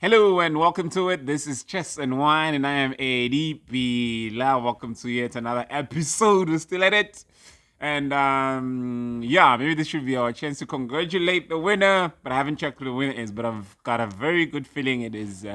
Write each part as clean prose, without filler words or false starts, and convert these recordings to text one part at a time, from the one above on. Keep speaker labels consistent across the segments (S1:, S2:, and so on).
S1: Hello and welcome to it. This is Chess and Wine, and I am ADP. Welcome to yet another episode. We're still at it. And yeah, maybe this should be our chance to congratulate the winner. But I haven't checked who the winner is, but I've got a very good feeling it is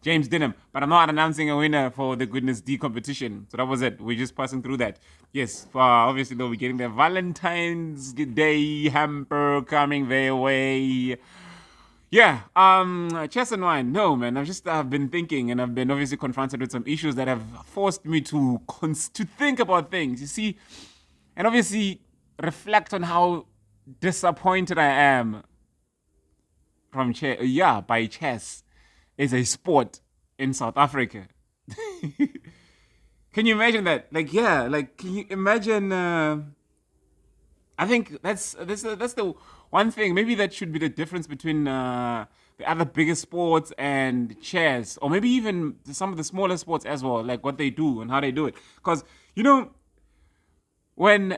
S1: James Denham. But I'm not announcing a winner for the Goodness D competition. So that was it. We're just passing through that. Yes, obviously they'll be getting their Valentine's Day hamper coming their way. Yeah, chess and wine. No, man. I've been thinking, and I've been obviously confronted with some issues that have forced me to think about things. You see, and obviously reflect on how disappointed I am from chess. Yeah, by chess as a sport in South Africa. Can you imagine that? Like, yeah, like can you imagine? I think that's the one thing. Maybe that should be the difference between the other bigger sports and chess, or maybe even some of the smaller sports as well, like what they do and how they do it. Because you know, when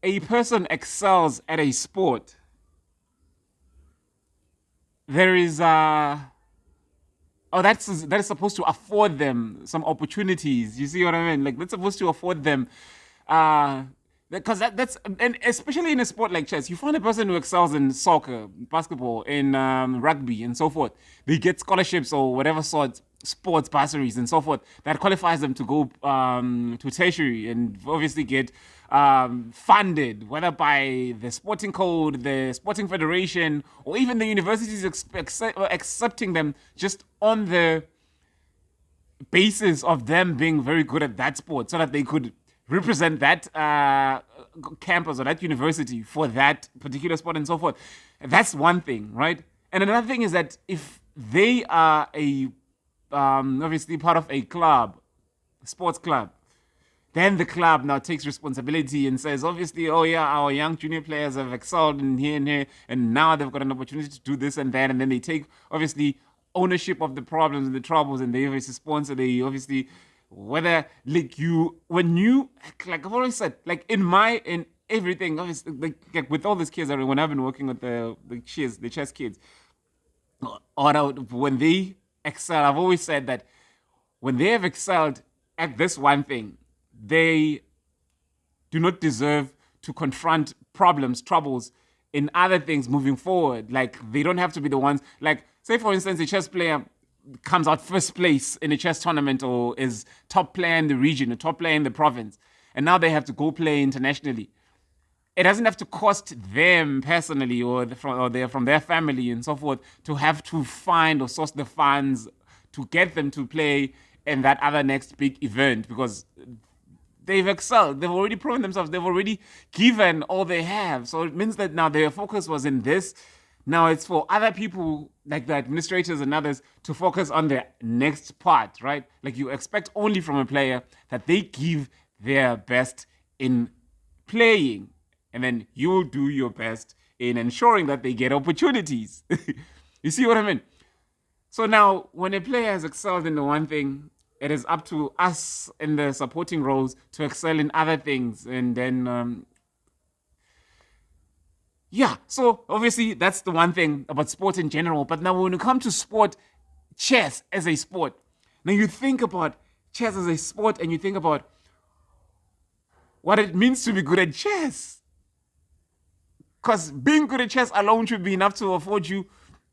S1: a person excels at a sport, there is that is supposed to afford them some opportunities. You see what I mean? Like that's supposed to afford them uh because that's and especially in a sport like chess, you find a person who excels in soccer, basketball, in rugby, and so forth. They get scholarships or whatever sort sports bursaries and so forth that qualifies them to go to tertiary and obviously get funded, whether by the sporting code, the sporting federation, or even the universities accepting them just on the basis of them being very good at that sport so that they could represent that campus or that university for that particular sport and so forth. That's one thing, right? And another thing is that if they are a obviously part of a club, sports club, then the club now takes responsibility and says, obviously, oh yeah, our young junior players have excelled in here and here, and now they've got an opportunity to do this and that, and then they take obviously ownership of the problems and the troubles, and they obviously sponsor. They obviously whether like you when you like I've always said, like in everything, obviously like with all these kids, when I've been working with the chess kids, or when they excel, I've always said that when they have excelled at this one thing, they do not deserve to confront problems, troubles in other things moving forward. Like they don't have to be the ones. Like say for instance, a chess player comes out first place in a chess tournament or is top player in the region, a top player in the province, and now they have to go play internationally. It doesn't have to cost them personally or from their family and so forth to have to find or source the funds to get them to play in that other next big event because they've excelled. They've already proven themselves. They've already given all they have. So it means that now their focus was in this. Now it's for other people, like the administrators and others, to focus on the next part, right? Like you expect only from a player that they give their best in playing. And then you do your best in ensuring that they get opportunities. You see what I mean? So now, when a player has excelled in the one thing, it is up to us in the supporting roles to excel in other things. And then, yeah, so obviously that's the one thing about sport in general. But now, when you come to sport, chess as a sport, now you think about chess as a sport and you think about what it means to be good at chess. Because being good at chess alone should be enough to afford you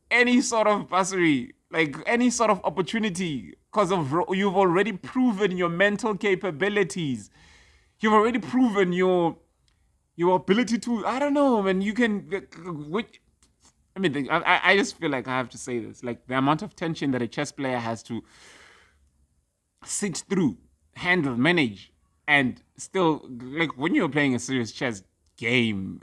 S1: any sort of bursary, like any sort of opportunity, because of you've already proven your mental capabilities. You've already proven your ability to, I don't know, man. You can. I mean, I just feel like I have to say this. Like the amount of tension that a chess player has to sit through, handle, manage, and still, like when you're playing a serious chess game,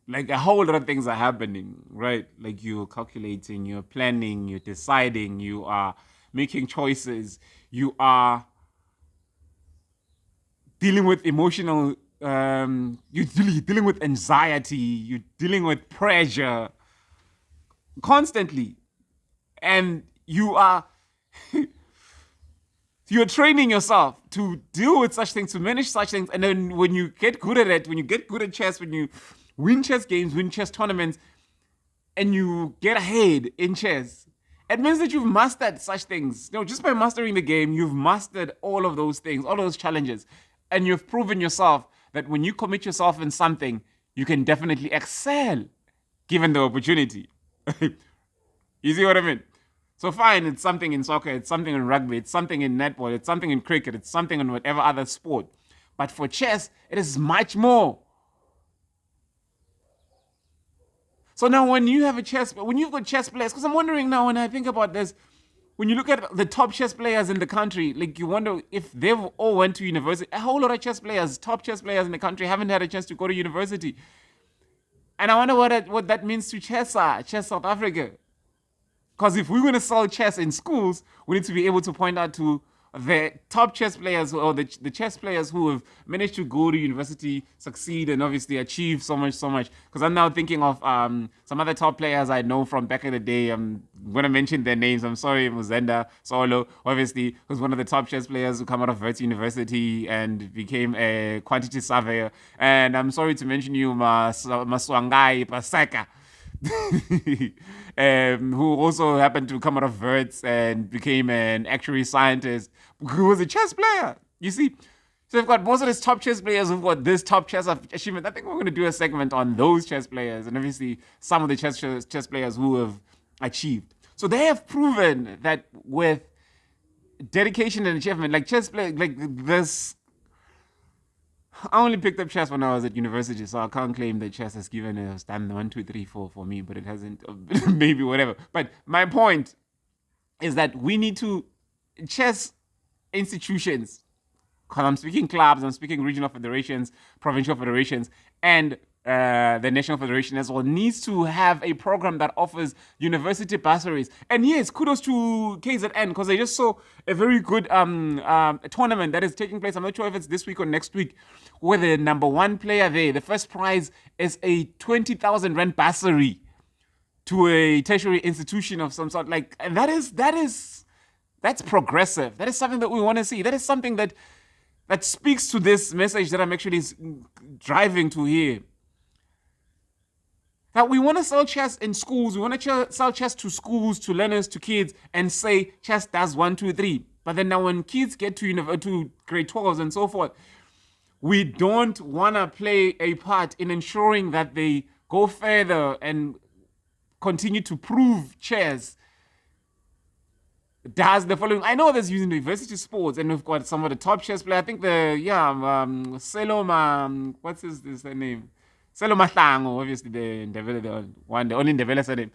S1: like a whole lot of things are happening, right? Like you're calculating, you're planning, you're deciding, you are making choices, you are dealing with emotional, you're dealing with anxiety, you're dealing with pressure constantly, and you're training yourself to deal with such things, to manage such things, and then when you get good at it, when you get good at chess, when you win chess games, win chess tournaments, and you get ahead in chess, It means that you've mastered such things. Just by mastering the game, you've mastered all of those things, all those challenges. And you've proven yourself that when you commit yourself in something, you can definitely excel given the opportunity. You see what I mean? So fine, it's something in soccer, it's something in rugby, it's something in netball, it's something in cricket, it's something in whatever other sport. But for chess, it is much more. So now when you've got chess players, because I'm wondering now when I think about this, when you look at the top chess players in the country, like you wonder if they've all went to university. A whole lot of chess players, top chess players in the country haven't had a chance to go to university. And I wonder what that means to Chess South Africa. Because if we're going to sell chess in schools, we need to be able to point out to the top chess players or the chess players who have managed to go to university, succeed, and obviously achieve so much. Because I'm now thinking of some other top players I know from back in the day. I'm going to mention their names. I'm sorry, Muzenda Solo, obviously, who's one of the top chess players who come out of Wits University and became a quantity surveyor. And I'm sorry to mention you, Maswangai Paseka. Who also happened to come out of Wits and became an actuary scientist who was a chess player. You see? So we've got most of these top chess players who've got this top chess achievement. I think we're going to do a segment on those chess players and obviously some of the chess players who have achieved. So they have proven that with dedication and achievement, like chess play, like this. I only picked up chess when I was at university, so I can't claim that chess has given a stand 1, 2, 3, 4 for me, but it hasn't, maybe whatever. But my point is that we need to, chess institutions, because I'm speaking clubs, I'm speaking regional federations, provincial federations, and the National Federation as well, needs to have a program that offers university bursaries. And yes, kudos to KZN because they just saw a very good tournament that is taking place. I'm not sure if it's this week or next week, where the number one player there, the first prize is a 20,000 rand bursary to a tertiary institution of some sort. Like, and that's progressive. That is something that we want to see. That is something that speaks to this message that I'm actually driving to here. That we want to sell chess in schools. We want to sell chess to schools, to learners, to kids, and say chess does 1, 2, 3. But then now when kids get to grade 12s and so forth, we don't want to play a part in ensuring that they go further and continue to prove chess does the following. I know there's university sports, and we've got some of the top chess players. I think Seloma, what's his name? Seloma Mahlangu, obviously the only Ndebele name.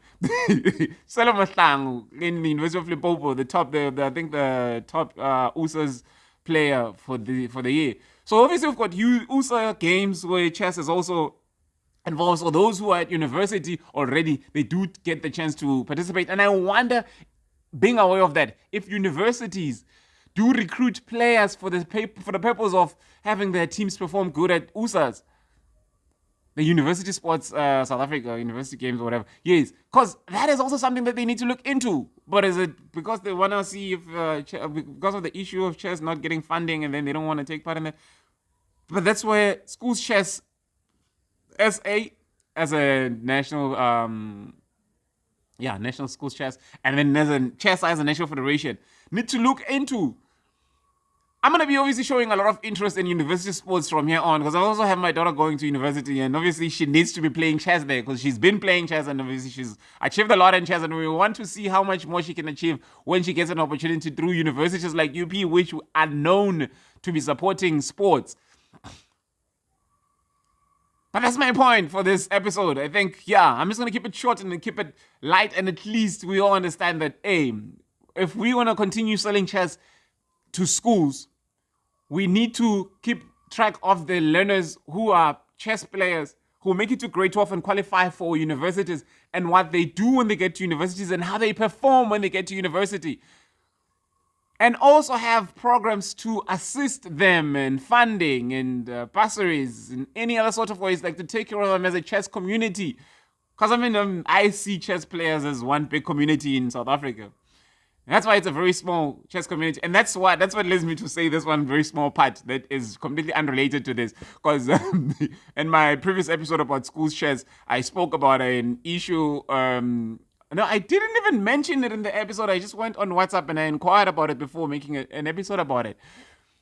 S1: Seloma Mahlangu in the University of Limpopo, I think the top USA's player for the year. So obviously we've got USA games where chess is also involved. So those who are at university already, they do get the chance to participate. And I wonder, being aware of that, if universities do recruit players for the purpose of having their teams perform good at USAs, the university sports, South Africa, university games or whatever. Yes, because that is also something that they need to look into. But is it because they want to see if, because of the issue of chess not getting funding and then they don't want to take part in it? But that's where schools chess SA as a national, national schools chess, and then there's a chess as a national federation need to look into. I'm going to be obviously showing a lot of interest in university sports from here on because I also have my daughter going to university and obviously she needs to be playing chess there because she's been playing chess and obviously she's achieved a lot in chess and we want to see how much more she can achieve when she gets an opportunity through universities like UP, which are known to be supporting sports. But that's my point for this episode. I think, I'm just going to keep it short and keep it light and at least we all understand that, if we want to continue selling chess to schools, we need to keep track of the learners who are chess players, who make it to grade 12 and qualify for universities, and what they do when they get to universities and how they perform when they get to university. And also have programs to assist them in funding and bursaries and any other sort of ways, like to take care of them as a chess community. Because I see chess players as one big community in South Africa. That's why it's a very small chess community. And that's what leads me to say this one very small part that is completely unrelated to this. Because in my previous episode about schools chess, I spoke about an issue No, I didn't even mention it in the episode. I just went on WhatsApp and I inquired about it before making an episode about it.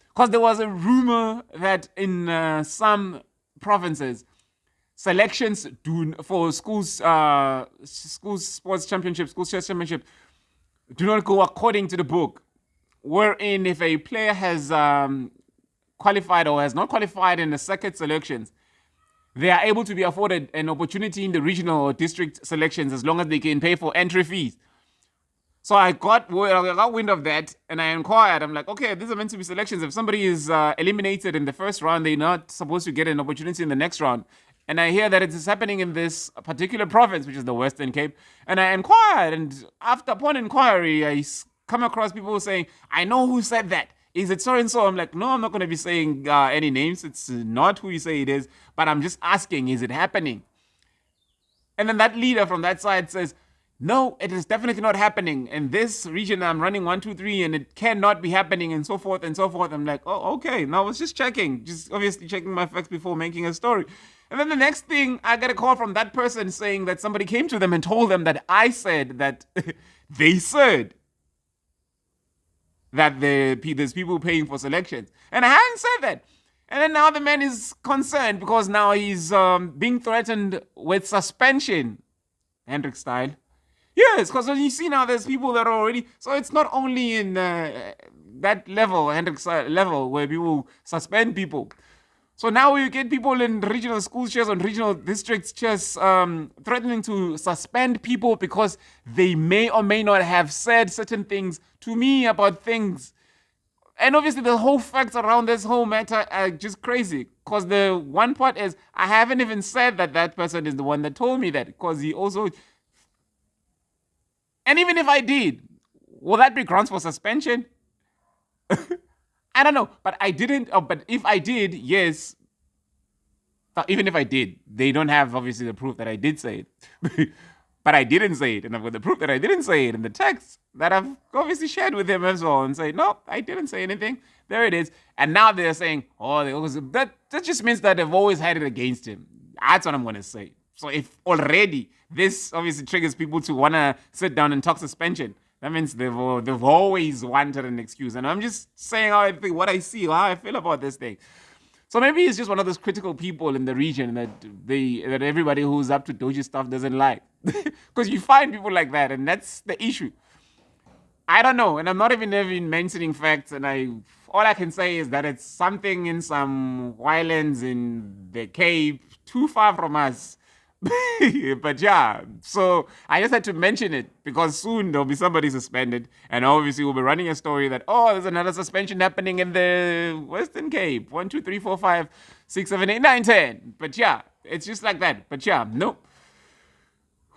S1: Because there was a rumor that in some provinces, selections do for schools sports championship, schools chess championship, do not go according to the book. Wherein, if a player has qualified or has not qualified in the circuit selections, they are able to be afforded an opportunity in the regional or district selections as long as they can pay for entry fees. So I got wind of that and I inquired. I'm like, okay, these are meant to be selections. If somebody is eliminated in the first round, they're not supposed to get an opportunity in the next round. And I hear that it is happening in this particular province, which is the Western Cape. And I inquired, and upon inquiry, I come across people saying, I know who said that. Is it so and so? I'm like, no, I'm not going to be saying any names. It's not who you say it is, but I'm just asking, is it happening? And then that leader from that side says, no, it is definitely not happening. In this region, I'm running 1, 2, 3, and it cannot be happening, and so forth and so forth. I'm like, oh, okay. Now I was just checking, just obviously checking my facts before making a story. And then the next thing, I get a call from that person saying that somebody came to them and told them that I said that they said that there's people paying for selections. And I hadn't said that. And then now the man is concerned because now he's being threatened with suspension, Hendrik style. Yes, because you see now there's people that are already... So it's not only in that level, Hendrik style level, where people suspend people. So now we get people in regional school chairs and regional districts chairs threatening to suspend people because they may or may not have said certain things to me about things. And obviously the whole facts around this whole matter are just crazy. Because the one part is, I haven't even said that that person is the one that told me that. Because he also... And even if I did, will that be grounds for suspension? I don't know, but I didn't. But if I did, yes. Even if I did, they don't have obviously the proof that I did say it. But I didn't say it, and I've got the proof that I didn't say it in the text that I've obviously shared with him as well, and say, no, I didn't say anything. There it is. And now they're saying, oh, that just means that they've always had it against him. That's what I'm going to say. So if already this obviously triggers people to want to sit down and talk suspension, that means they've always wanted an excuse. And I'm just saying how I think, what I see, how I feel about this thing. So maybe he's just one of those critical people in the region that everybody who's up to Doji stuff doesn't like. Because you find people like that, and that's the issue. I don't know, and I'm not even mentioning facts, and all I can say is that it's something in some islands in the Cape, too far from us. But yeah, so I just had to mention it because soon there'll be somebody suspended, and obviously we'll be running a story that, oh, there's another suspension happening in the Western Cape. 1, 2, 3, 4, 5, 6, 7, 8, 9, 10. But yeah, it's just like that. But yeah, nope.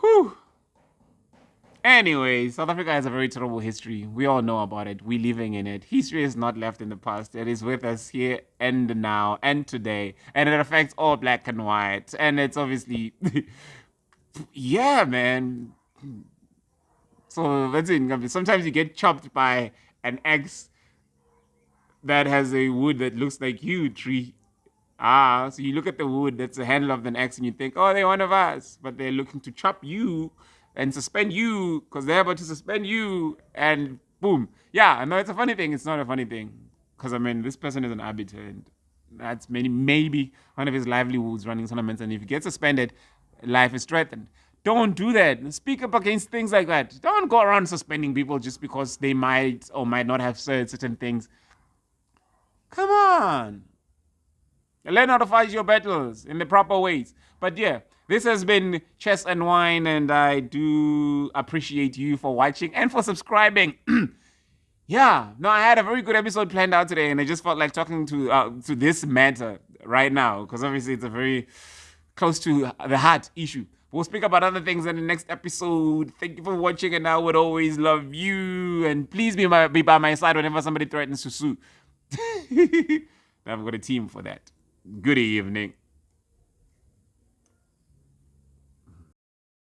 S1: Whew. Anyway, South Africa has a very terrible history. We all know about it. We're living in it. History is not left in the past. It is with us here and now and today. And it affects all black and white. And it's obviously... yeah, man. So that's it. Sometimes you get chopped by an axe that has a wood that looks like you, tree. So you look at the wood that's the handle of an axe and you think, oh, they're one of us. But they're looking to chop you and suspend you because they're about to suspend you, and boom. Yeah, no, it's a funny thing. It's not a funny thing because, I mean, this person is an arbiter, and that's maybe one of his livelihoods running tournaments, and if he gets suspended, life is threatened. Don't do that. Speak up against things like that. Don't go around suspending people just because they might or might not have said certain things. Come on. Learn how to fight your battles in the proper ways. But yeah, this has been Chess and Wine, and I do appreciate you for watching and for subscribing. Yeah, no, I had a very good episode planned out today, and I just felt like talking to this matter right now, because obviously it's a very close to the heart issue. We'll speak about other things in the next episode. Thank you for watching, and I would always love you. And please be by my side whenever somebody threatens to sue. I've got a team for that. Good evening.